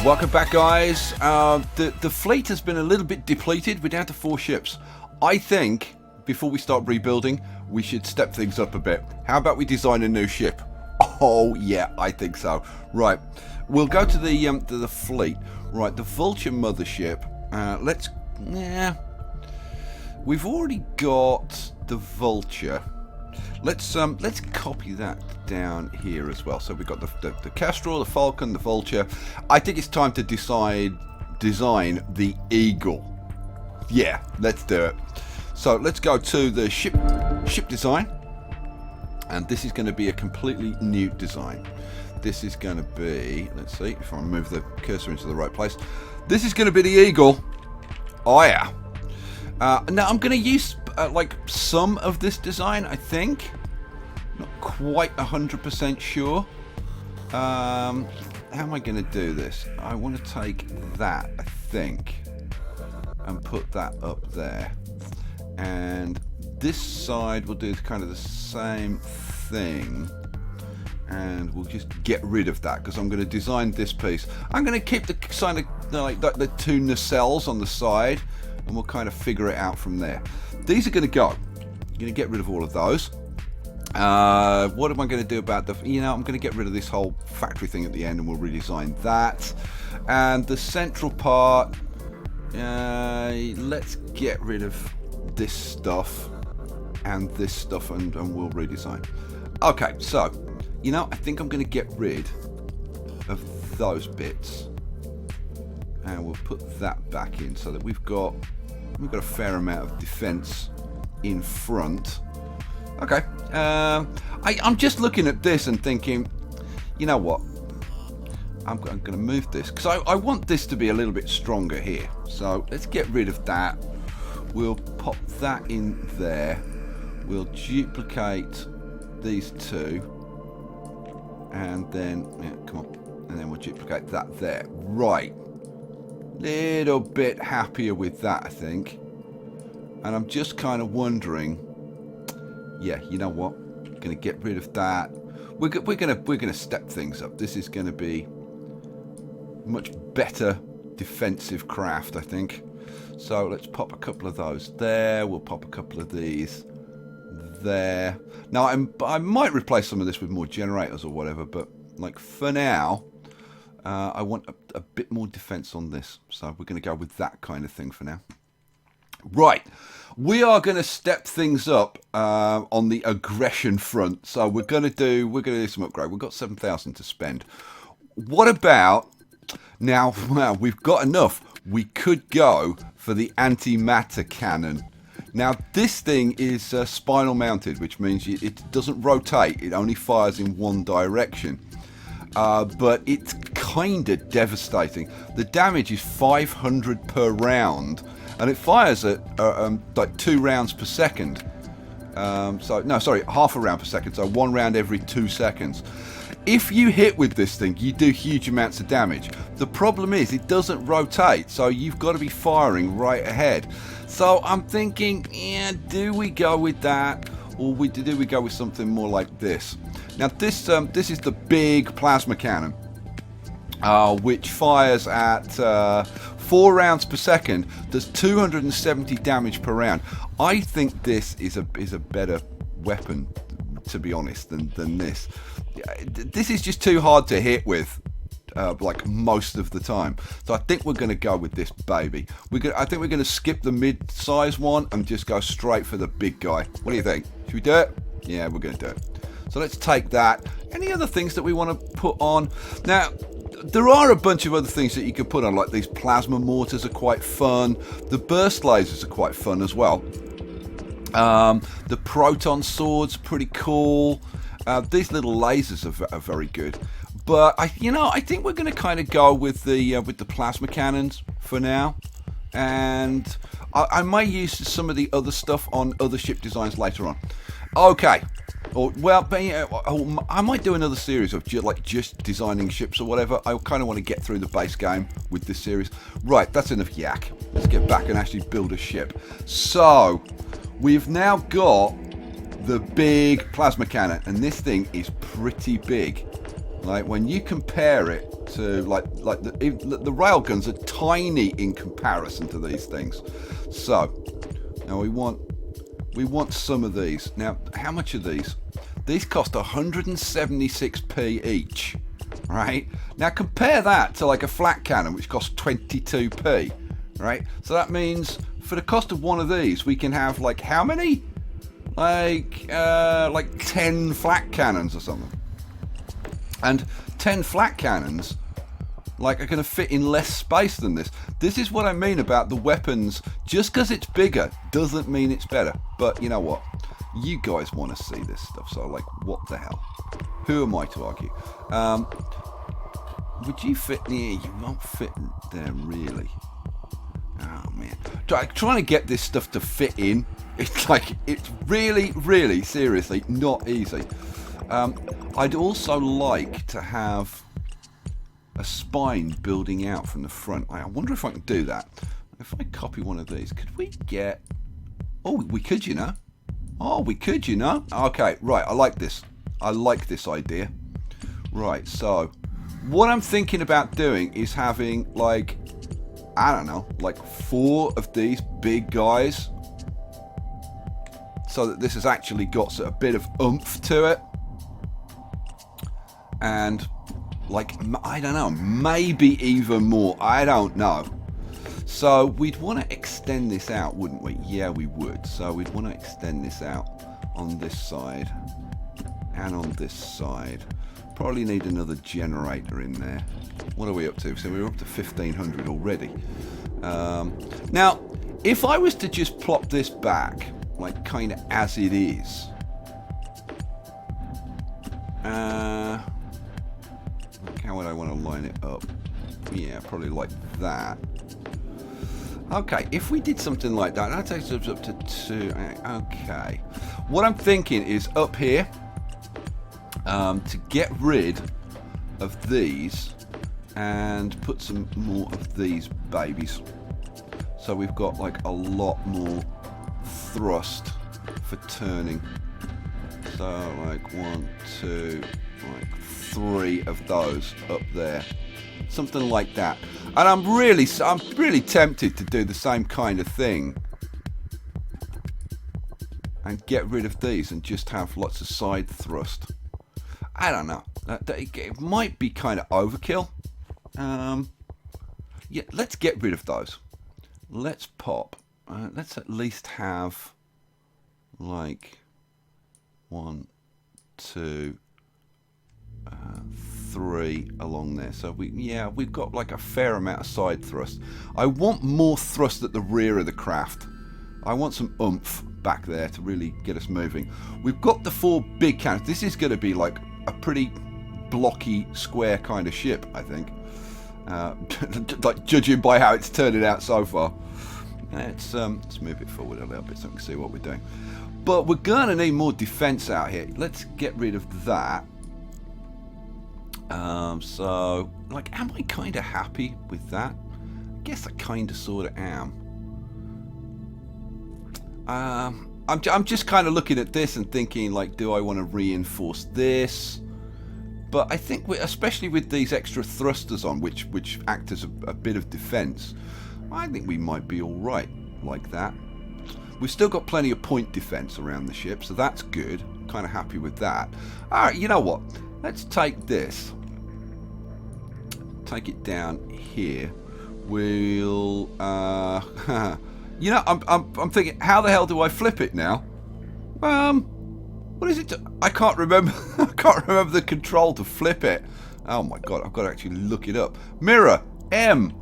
Welcome back, guys. The fleet has been a little bit depleted. We're down to 4 ships. I think before we start rebuilding, we should step things up a bit. How about we design a new ship? Oh yeah, I think so. Right, we'll go to the fleet. Right, the Vulture mothership. We've already got the Vulture. Let's copy that down here as well. So we've got the Kestrel, the Falcon, the Vulture. I think it's time to design the Eagle. Yeah, let's do it. So let's go to the ship design, and this is going to be a completely new design. This is going to be, let's see if I move the cursor into the right place. This is going to be the Eagle. Oh yeah. Now I'm going to use like some of this design, I think. Not quite 100% sure. How am I going to do this? I want to take that, I think, and put that up there. And this side will do kind of the same thing. And we'll just get rid of that because I'm going to design this piece. I'm going to keep the kind of like the 2 nacelles on the side, and we'll kind of figure it out from there. These are going to go. I'm going to get rid of all of those. What am I going to do about the? I'm going to get rid of this whole factory thing at the end, and we'll redesign that. And the central part, let's get rid of this stuff and this stuff, and we'll redesign. Okay, so I think I'm going to get rid of those bits, and we'll put that back in so that we've got a fair amount of defense in front. Okay, I'm just looking at this and thinking, you know what, I'm going to move this because I want this to be a little bit stronger here. So let's get rid of that. We'll pop that in there. We'll duplicate these 2, and then come on, and then we'll duplicate that there. Right, little bit happier with that, I think. And I'm just kind of wondering, yeah, you know what, gonna get rid of that. We're gonna step things up. This is gonna be much better defensive craft, I think. So let's pop a couple of those there. We'll pop a couple of these there. Now I might replace some of this with more generators or whatever, but like for now, I want a bit more defense on this. So we're going to go with that kind of thing for now. Right, we are going to step things up on the aggression front. So we're going to do some upgrade. We've got 7,000 to spend. What about now? Well, we've got enough. We could go for the antimatter cannon. Now this thing is spinal mounted, which means it doesn't rotate. It only fires in one direction. But it's kind of devastating. The damage is 500 per round, and it fires at like 2 rounds per second. Half a round per second. So 1 round every 2 seconds. If you hit with this thing, you do huge amounts of damage. The problem is it doesn't rotate, so you've got to be firing right ahead. So I'm thinking, do we go with that, or do we go with something more like this? Now this is the big plasma cannon, which fires at 4 rounds per second. Does 270 damage per round. I think this is a better weapon, to be honest, than this. This is just too hard to hit with, like most of the time. So I think we're going to go with this baby. I think we're going to skip the mid-size one and just go straight for the big guy. What do you think? Should we do it? Yeah, we're going to do it. So let's take that. Any other things that we want to put on? Now, there are a bunch of other things that you can put on, like these plasma mortars are quite fun. The burst lasers are quite fun as well. The proton swords are pretty cool. These little lasers are very good. But I think we're going to kind of go with the plasma cannons for now, and I might use some of the other stuff on other ship designs later on. Okay. I might do another series of just designing ships or whatever. I kind of want to get through the base game with this series. Right, that's enough yak. Let's get back and actually build a ship. So we've now got the big plasma cannon, and this thing is pretty big. Like when you compare it to like the railguns are tiny in comparison to these things. So now we want some of these. Now how much are these? These cost 176p each, right? Now compare that to like a flat cannon which costs 22p, right? So that means for the cost of one of these we can have like how many? Like 10 flat cannons or something. And 10 flat cannons like are going to fit in less space than this. This is what I mean about the weapons. Just because it's bigger doesn't mean it's better. But you know what? You guys want to see this stuff, so like, what the hell? Who am I to argue? Would you fit there? You won't fit there, really. Oh man, trying to get this stuff to fit in. It's like, it's really, really, seriously not easy. I'd also like to have a spine building out from the front. I wonder if I can do that. If I copy one of these, could we get... Oh, we could, you know. Oh, we could, you know. Okay, right, I like this. I like this idea. Right, so what I'm thinking about doing is having, like, I don't know, like 4 of these big guys, so that this has actually got a bit of oomph to it. And, like, I don't know, maybe even more. I don't know. So we'd want to extend this out, wouldn't we? Yeah, we would. So we'd want to extend this out on this side and on this side. Probably need another generator in there. What are we up to? So we're up to 1500 already. Now, if I was to just plop this back, like kind of as it is, how would I want to line it up? Yeah, probably like that. Okay, if we did something like that, that takes us up to 2. Okay, what I'm thinking is up here, to get rid of these and put some more of these babies. So we've got like a lot more thrust for turning. So like 1, 2, like 3 of those up there. Something like that. And I'm really tempted to do the same kind of thing and get rid of these and just have lots of side thrust. I don't know. It might be kind of overkill. Yeah, let's get rid of those. Let's pop. Let's at least have like 1, 2, 3 along there. So we've got like a fair amount of side thrust. I want more thrust at the rear of the craft. I want some oomph back there to really get us moving. We've got the 4 big cannons. This is going to be like a pretty blocky square kind of ship, I think. Like judging by how it's turning out so far. Let's move it forward a little bit so we can see what we're doing. But we're gonna need more defense out here. Let's get rid of that. So, like, am I kind of happy with that? I guess I kind of sort of am. I'm just kind of looking at this and thinking, like, do I want to reinforce this? But I think, especially with these extra thrusters on, which act as a bit of defense, I think we might be all right like that. We've still got plenty of point defense around the ship, so that's good. Kind of happy with that. All right, you know what? Let's take this. Take it down here. We'll, you know, I'm thinking, how the hell do I flip it now? What is it? I can't remember. I can't remember the control to flip it. Oh my god! I've got to actually look it up. Mirror M.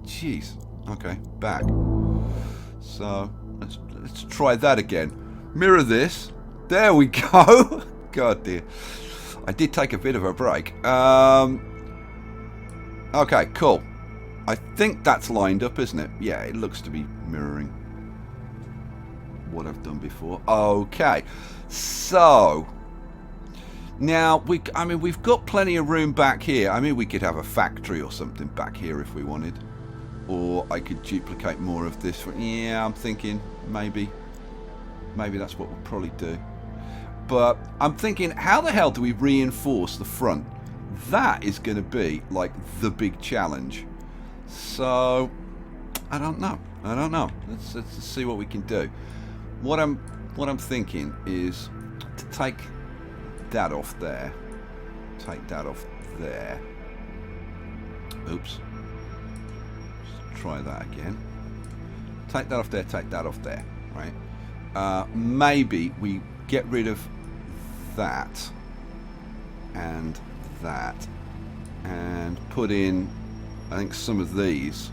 Jeez. Okay, back. So let's try that again. Mirror this. There we go. God dear. I did take a bit of a break. Okay, cool. I think that's lined up, isn't it? Yeah, it looks to be mirroring what I've done before. Okay, so now we've got plenty of room back here. I mean, we could have a factory or something back here if we wanted, or I could duplicate more of this. Yeah, I'm thinking maybe that's what we'll probably do. But I'm thinking, how the hell do we reinforce the front? that is going to be like the big challenge. So I don't know. Let's see what we can do. What I'm thinking is to take that off there. Take that off there. Oops. Let's try that again. Take that off there, take that off there. Right. Maybe we get rid of that and that and put in, I think, some of these.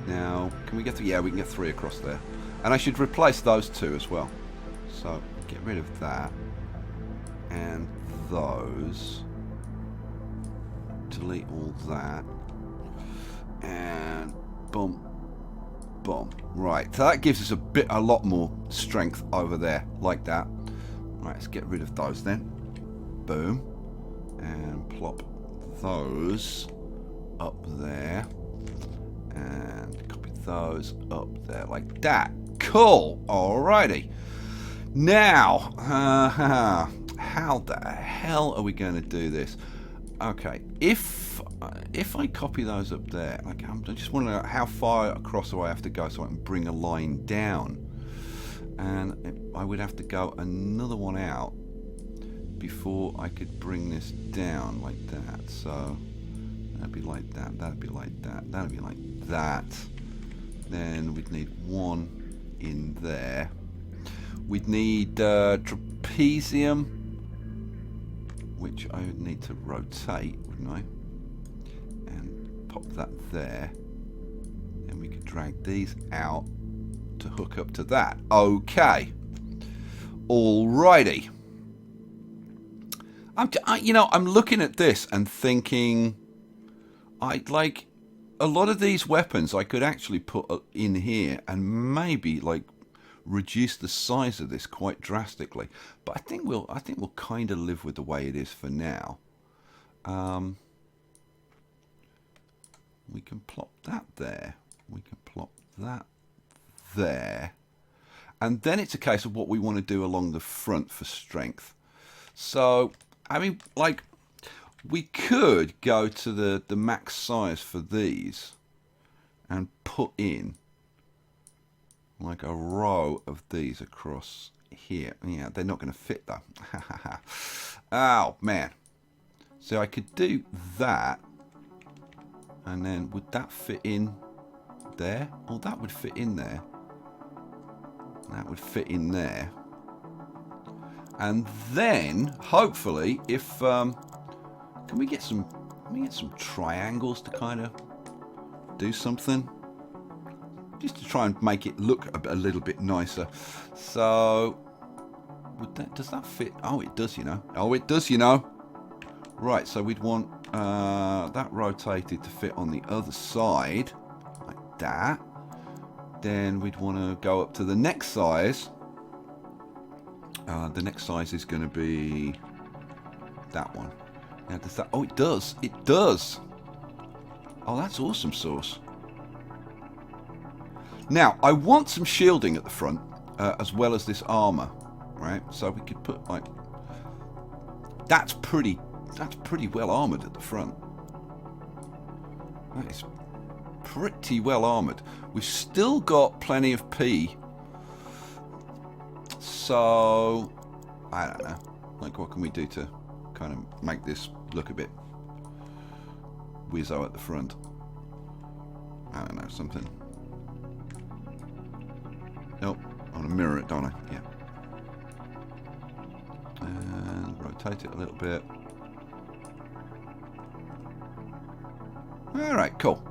Now, can we get three? Yeah, we can get 3 across there. And I should replace those 2 as well. So, get rid of that. And those. Delete all that. And boom. Boom. Right, so that gives us a lot more strength over there, like that. Right, let's get rid of those then. Boom. And plop those up there. And copy those up there like that. Cool. Alrighty. Now, how the hell are we going to do this? Okay, if I copy those up there, like I just want to know how far across do I have to go so I can bring a line down. And I would have to go another one out before I could bring this down like that. So that'd be like that, that'd be like that, that'd be like that. Then we'd need 1 in there. We'd need trapezium, which I would need to rotate, wouldn't I? And pop that there. Then we could drag these out to hook up to that. Okay. Alrighty. I'm looking at this and thinking, like a lot of these weapons I could actually put in here and maybe like reduce the size of this quite drastically. But I think we'll kind of live with the way it is for now. We can plop that there. We can plop that there. And then it's a case of what we want to do along the front for strength. So, I mean, like, we could go to the max size for these and put in like a row of these across here. Yeah, they're not going to fit though. Oh, man. So I could do that. And then would that fit in there? Well, that would fit in there. That would fit in there. And then, hopefully, if can we get some triangles to kind of do something, just to try and make it look a little bit nicer. So, does that fit? Oh, it does, you know. Oh, it does, you know. Right. So we'd want that rotated to fit on the other side, like that. Then we'd want to go up to the next size. The next size is going to be that one. Now, does that? Oh, it does. It does. Oh, that's awesome sauce. Now, I want some shielding at the front, as well as this armor, right? So we could put like that's pretty well armored at the front. That is pretty well armored. We've still got plenty of P. So, I don't know. Like, what can we do to kind of make this look a bit whizzo at the front? I don't know, something. Nope, I want to mirror it, don't I? Yeah. And rotate it a little bit. Alright, cool.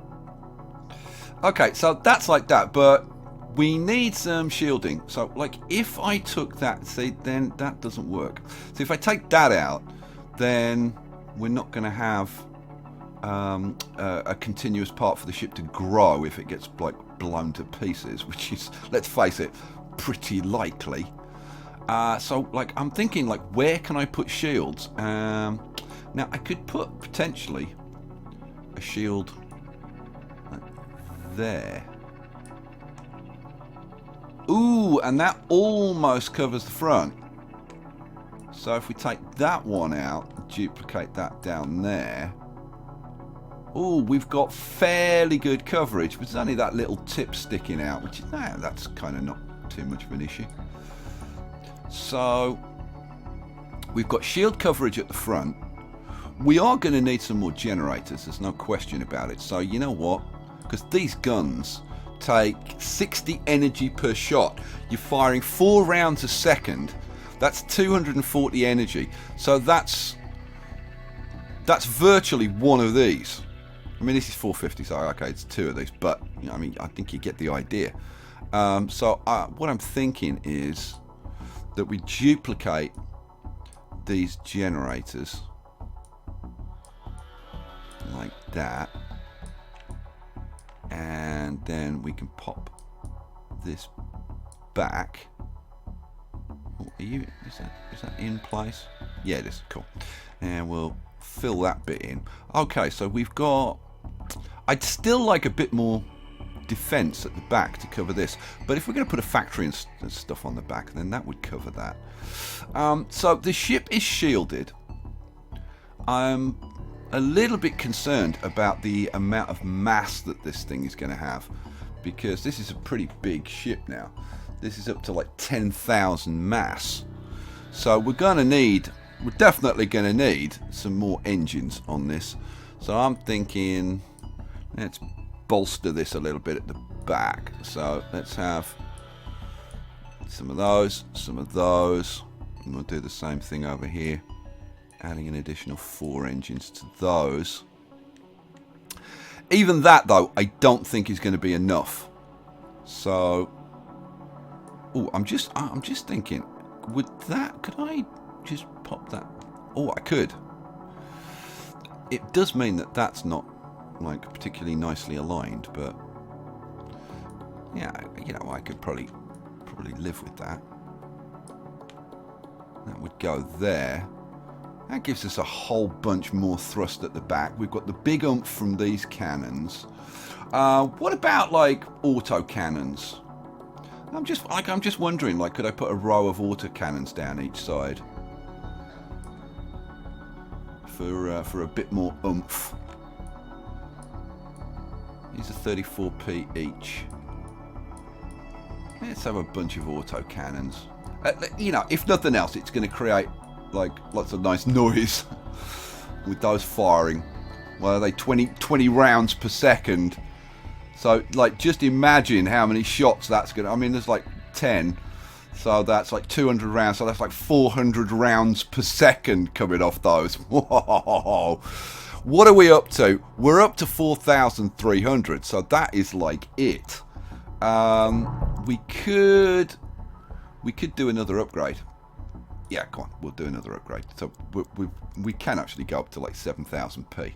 Okay, so that's like that, but we need some shielding. So, like, if I took that, see, then that doesn't work. So if I take that out, then we're not going to have a continuous part for the ship to grow if it gets, like, blown to pieces, which is, let's face it, pretty likely. So, like, I'm thinking, like, where can I put shields? Now, I could put, potentially, a shield like there. Ooh, and that almost covers the front. So if we take that one out, duplicate that down there. Oh, we've got fairly good coverage, but there's only that little tip sticking out, which is, that's kind of not too much of an issue. So we've got shield coverage at the front. We are going to need some more generators, there's no question about it. So you know what? Because these guns take 60 energy per shot. You're firing 4 rounds a second. That's 240 energy. So that's virtually one of these. I mean, this is 450, so okay, it's 2 of these, but you know, I mean, I think you get the idea. So what I'm thinking is that we duplicate these generators like that, and then we can pop this back. Oh, is that in place? Yeah, it is. Cool. And we'll fill that bit in. Okay, so we've got. I'd still like a bit more defense at the back to cover this, but if we're going to put a factory and stuff on the back, then that would cover that. So the ship is shielded. I'm a little bit concerned about the amount of mass that this thing is going to have, because this is a pretty big ship now. This is up to like 10,000 mass. So we're definitely going to need some more engines on this. So I'm thinking, let's bolster this a little bit at the back. So let's have some of those, and we'll do the same thing over here, adding an additional 4 engines to those. Even that, though, I don't think is going to be enough. So, I'm just thinking, could I just pop that? Oh, I could. It does mean that that's not like particularly nicely aligned, but yeah, you know, I could probably live with that. That would go there. That gives us a whole bunch more thrust at the back. We've got the big oomph from these cannons. What about like auto cannons? I'm just wondering, like, could I put a row of auto cannons down each side for a bit more oomph? These are 34p each. Let's have a bunch of auto cannons. You know, if nothing else, it's going to create like lots of nice noise with those firing. Well, are they 20 rounds per second? So, like, just imagine how many shots that's going to... I mean, there's like 10. So that's like 200 rounds. So that's like 400 rounds per second coming off those. Whoa. What are we up to? We're up to 4,300. So that is like it. We could do another upgrade. Yeah, come on. We'll do another upgrade. So we can actually go up to like 7,000p.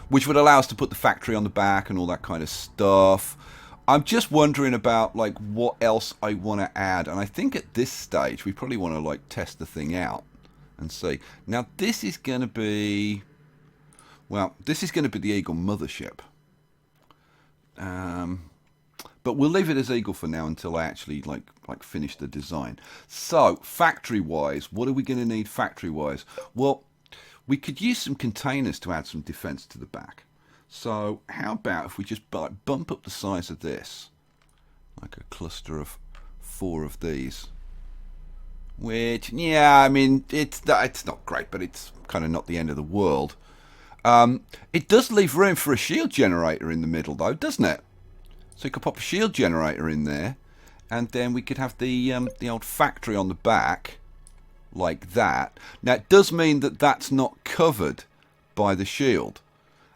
Which would allow us to put the factory on the back and all that kind of stuff. I'm just wondering about like what else I want to add, and I think at this stage we probably want to like test the thing out and see. Now this is going to be, well, this is going to be the Eagle mothership, but we'll leave it as Eagle for now until I actually like finish the design. So factory wise, what are we going to need factory wise? Well, we could use some containers to add some defense to the back. So how about if we just bump up the size of this, like a cluster of 4 of these, which, yeah, I mean, it's not great, but it's kind of not the end of the world. It does leave room for a shield generator in the middle, though, doesn't it? So you could pop a shield generator in there, and then we could have the old factory on the back, like that. Now, it does mean that that's not covered by the shield.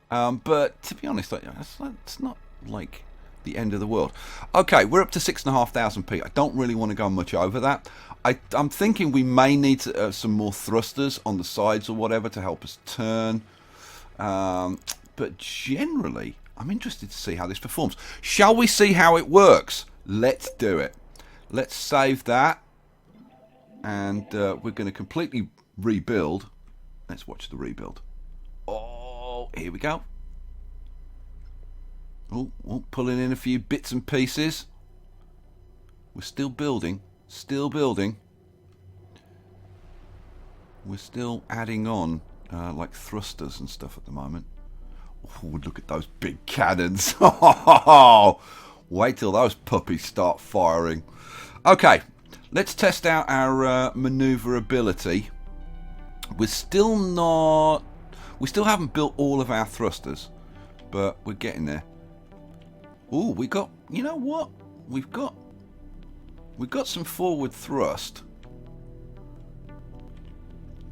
But to be honest, it's not like the end of the world. Okay, we're up to 6,500p. I don't really want to go much over that. I'm thinking we may need some more thrusters on the sides or whatever to help us turn. But generally, I'm interested to see how this performs. Shall we see how it works? Let's do it. Let's save that. And we're going to completely rebuild. Let's watch the rebuild. Oh, here we go. Oh, pulling in a few bits and pieces. We're still building. Still building. we're still adding on like thrusters and stuff at the moment. Oh, look at those big cannons. Wait till those puppies start firing. Okay, let's test out our maneuverability. We still haven't built all of our thrusters, but we're getting there. Oh, we got, you know what? We've got some forward thrust.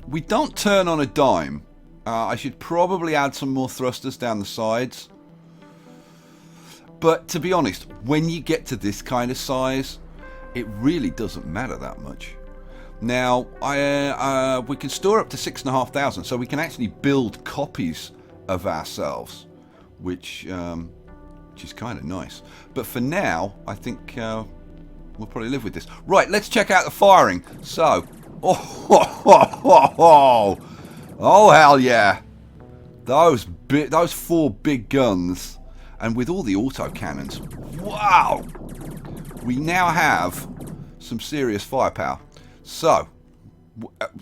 We don't turn on a dime. I should probably add some more thrusters down the sides. But to be honest, when you get to this kind of size, it really doesn't matter that much. Now, we can store up to 6,500, so we can actually build copies of ourselves, which is kind of nice. But for now, I think we'll probably live with this. Right, let's check out the firing. So, oh hell yeah! Those 4 big guns, and with all the auto cannons, wow! We now have some serious firepower. So,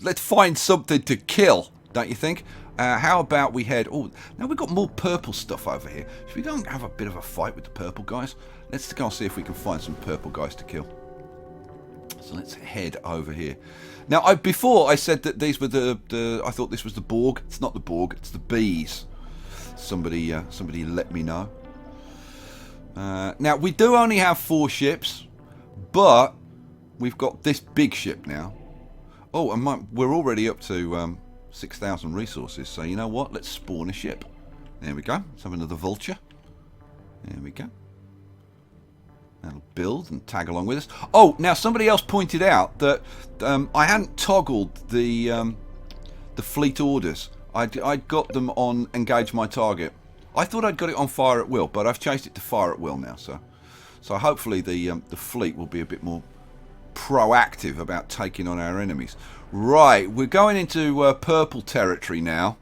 let's find something to kill, don't you think? How about we head... Oh, now we've got more purple stuff over here. Should we go and have a bit of a fight with the purple guys? Let's go and see if we can find some purple guys to kill. So let's head over here. Now, before I said that these were I thought this was the Borg. It's not the Borg, it's the bees. Somebody let me know. Now, we do only have 4 ships, but we've got this big ship now. Oh, and we're already up to 6,000 resources, so you know what? Let's spawn a ship. There we go. Let's have another vulture. There we go. That'll build and tag along with us. Oh, now somebody else pointed out that I hadn't toggled the fleet orders. I'd got them on engage my target. I thought I'd got it on fire at will, but I've changed it to fire at will now. So hopefully the fleet will be a bit more proactive about taking on our enemies. Right, we're going into purple territory now.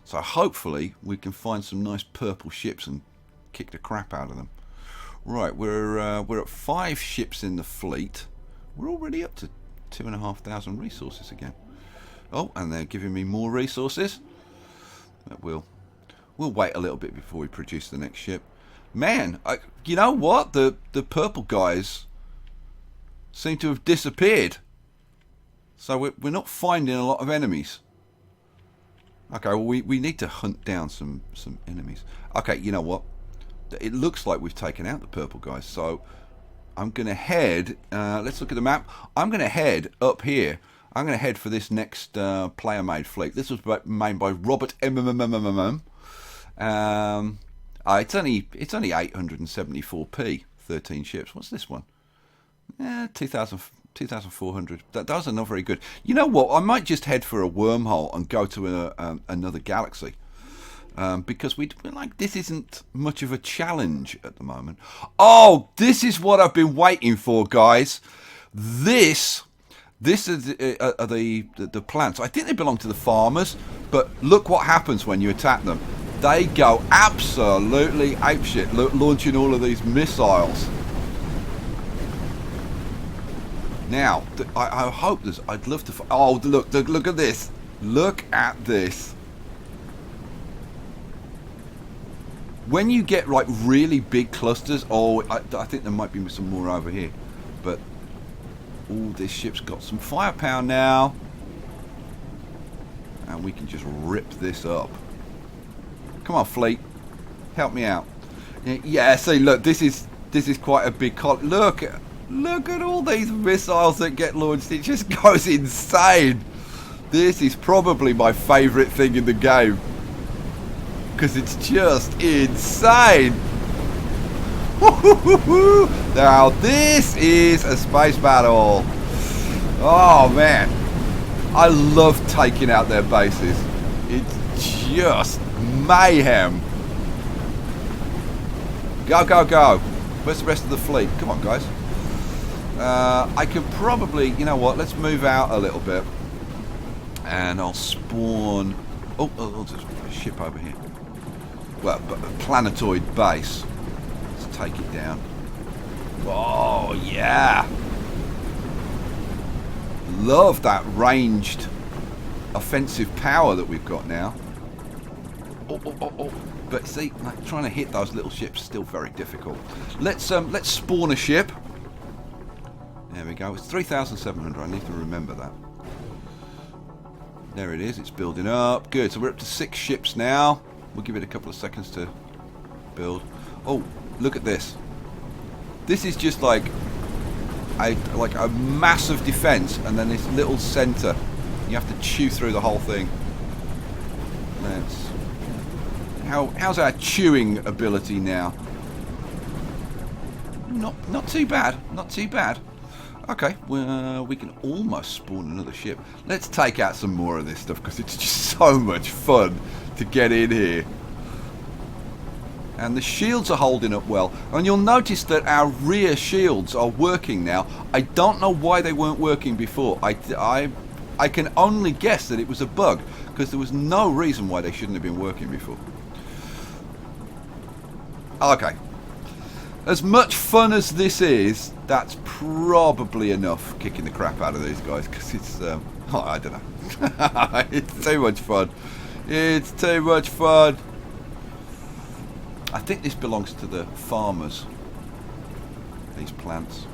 So hopefully we can find some nice purple ships and kick the crap out of them. Right, we're at 5 ships in the fleet. We're already up to 2,500 resources again. Oh, and they're giving me more resources. But we'll wait a little bit before we produce the next ship. Man, you know what? The purple guys seem to have disappeared. So we're not finding a lot of enemies. Okay, well we need to hunt down some enemies. Okay, you know what? It looks like we've taken out the purple guys, so I'm going to head, let's look at the map. I'm going to head up here. I'm going to head for this next player-made fleet. This was made by Robert MMMMMM. It's only 874p, 13 ships. What's this one? 2,400. Those are not very good. You know what? I might just head for a wormhole and go to another galaxy. Because we're like, this isn't much of a challenge at the moment. Oh, this is what I've been waiting for, guys. This is the plants. I think they belong to the farmers, but look what happens when you attack them. They go absolutely apeshit, launching all of these missiles. Now, I hope there's... I'd love to... Oh, look at this. Look at this. When you get like really big clusters, I think there might be some more over here, but this ship's got some firepower now, and we can just rip this up. Come on, fleet, help me out. Yeah, see, look, this is quite a big look at all these missiles that get launched. It just goes insane. This is probably my favourite thing in the game, because it's just insane. Now this is a space battle. Oh man, I love taking out their bases. It's just mayhem. Go, go, go. Where's the rest of the fleet? Come on, guys. I can probably, you know what, let's move out a little bit, and I'll spawn... Oh, there's a ship over here. Well, a planetoid base. Let's take it down. Oh, yeah. Love that ranged offensive power that we've got now. But see, like, trying to hit those little ships is still very difficult. Let's spawn a ship. There we go. It's 3,700. I need to remember that. There it is. It's building up. Good. So we're up to 6 ships now. We'll give it a couple of seconds to build. Oh, look at this. This is just like a massive defense, and then this little center. You have to chew through the whole thing. Let's. How's our chewing ability now? Not too bad. Not too bad. Okay, well, we can almost spawn another ship. Let's take out some more of this stuff because it's just so much fun to get in here. And the shields are holding up well. And you'll notice that our rear shields are working now. I don't know why they weren't working before. I can only guess that it was a bug because there was no reason why they shouldn't have been working before. Okay. As much fun as this is, that's probably enough kicking the crap out of these guys because it's, I don't know. It's too much fun. It's too much fun. I think this belongs to the farmers. These plants.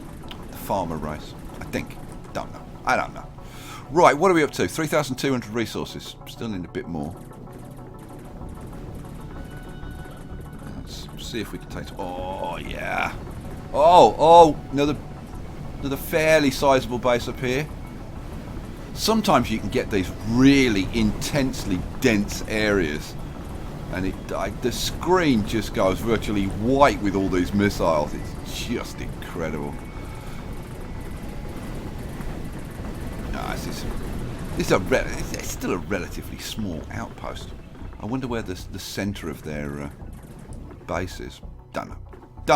The farmer race. I think. Don't know. I don't know. Right, what are we up to? 3,200 resources. Still need a bit more. Let's see if we can take... Oh, yeah. Oh, another fairly sizable base up here. Sometimes you can get these really intensely dense areas. And the screen just goes virtually white with all these missiles. It's just incredible. It's still a relatively small outpost. I wonder where the centre of their base is. Don't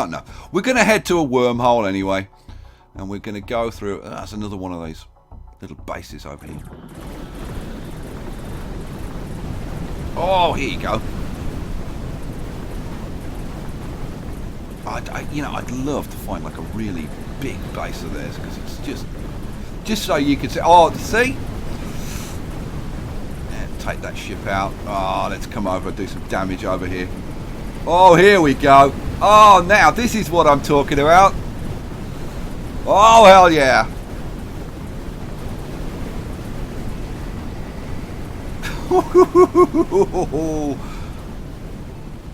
know. We're going to head to a wormhole anyway. And we're going to go through... That's another one of those little bases over here. Oh, here you go. I'd love to find like a really big base of theirs because it's just so you can see. Oh, see? And take that ship out. Oh, let's come over, do some damage over here. Oh, here we go. Oh, now this is what I'm talking about. Oh, hell yeah.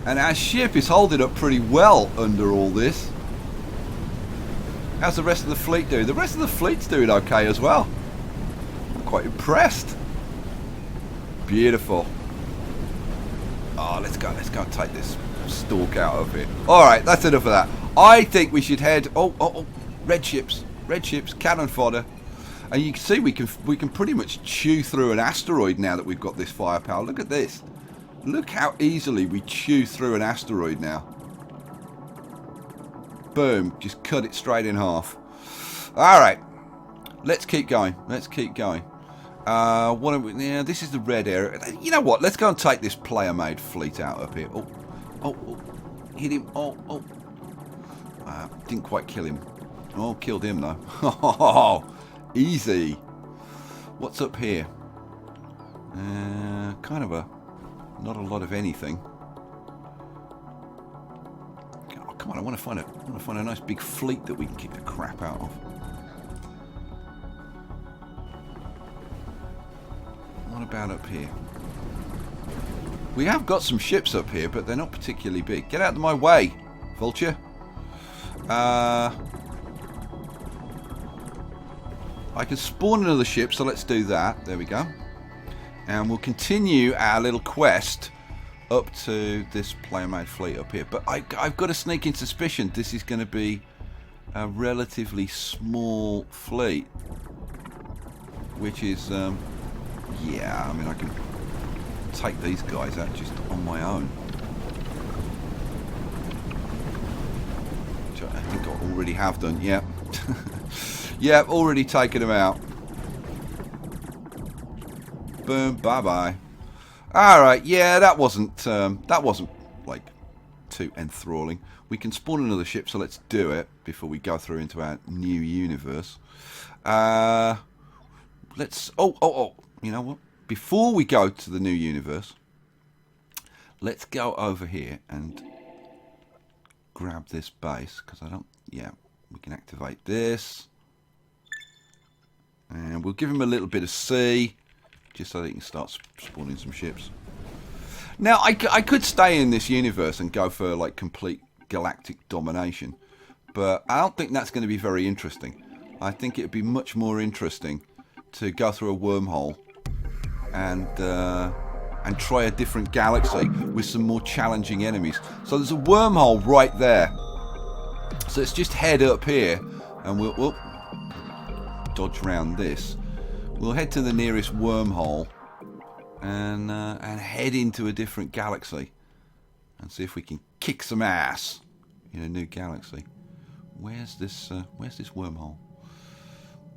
And our ship is holding up pretty well under all this. How's the rest of the fleet doing? The rest of the fleet's doing okay as well. I'm quite impressed. Beautiful. Oh, let's go and take this stalk out of here. Alright, that's enough of that. I think we should head... Oh, red ships, cannon fodder. And you can see we can pretty much chew through an asteroid now that we've got this firepower. Look at this. Look how easily we chew through an asteroid now. Boom, just cut it straight in half. Alright, let's keep going. Yeah, this is the red area. You know what, let's go and take this player-made fleet out up here. Oh, hit him. Oh. Didn't quite kill him. Oh, killed him though. Oh, easy. What's up here? Kind of not a lot of anything. Oh, come on, I want to find a nice big fleet that we can kick the crap out of. What about up here? We have got some ships up here, but they're not particularly big. Get out of my way, vulture. I can spawn another ship, so let's do that. There we go. And we'll continue our little quest up to this player-made fleet up here. But I've got a sneaking suspicion this is going to be a relatively small fleet. Which is, yeah, I mean, I can take these guys out just on my own. Which I think I already have done, yeah. Yeah, already taken them out. Boom, bye-bye. Alright, yeah, that wasn't like too enthralling. We can spawn another ship, so let's do it before we go through into our new universe. Let's... Oh, you know what? before we go to the new universe, let's go over here and grab this base, because I don't... Yeah, we can activate this. And we'll give him a little bit of C, just so that he can start spawning some ships. Now, I could stay in this universe and go for, like, complete galactic domination. But I don't think that's going to be very interesting. I think it would be much more interesting to go through a wormhole and try a different galaxy with some more challenging enemies. So there's a wormhole right there. So let's just head up here and we'll dodge around this. We'll head to the nearest wormhole and head into a different galaxy and see if we can kick some ass in a new galaxy. Where's this wormhole?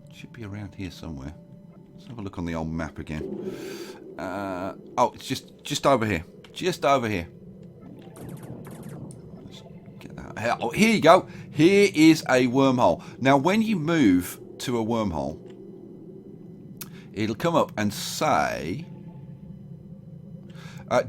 It should be around here somewhere. Let's have a look on the old map again. Oh, it's just over here. Just over here. Let's get that. Oh, here you go. Here is a wormhole. Now, when you move to a wormhole, it'll come up and say,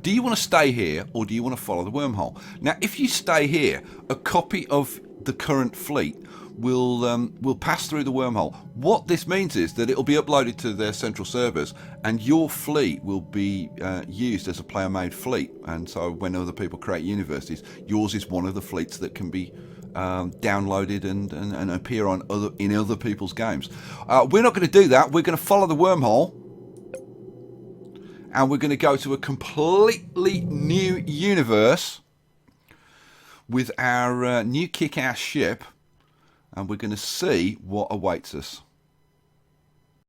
do you want to stay here or do you want to follow the wormhole? Now, if you stay here, a copy of the current fleet will pass through the wormhole. What this means is that it'll be uploaded to their central servers, and your fleet will be used as a player-made fleet. And so, when other people create universes, yours is one of the fleets that can be downloaded and appear on in other people's games. We're not going to do that. We're going to follow the wormhole, and we're going to go to a completely new universe with our new kick-ass ship, and we're going to see what awaits us.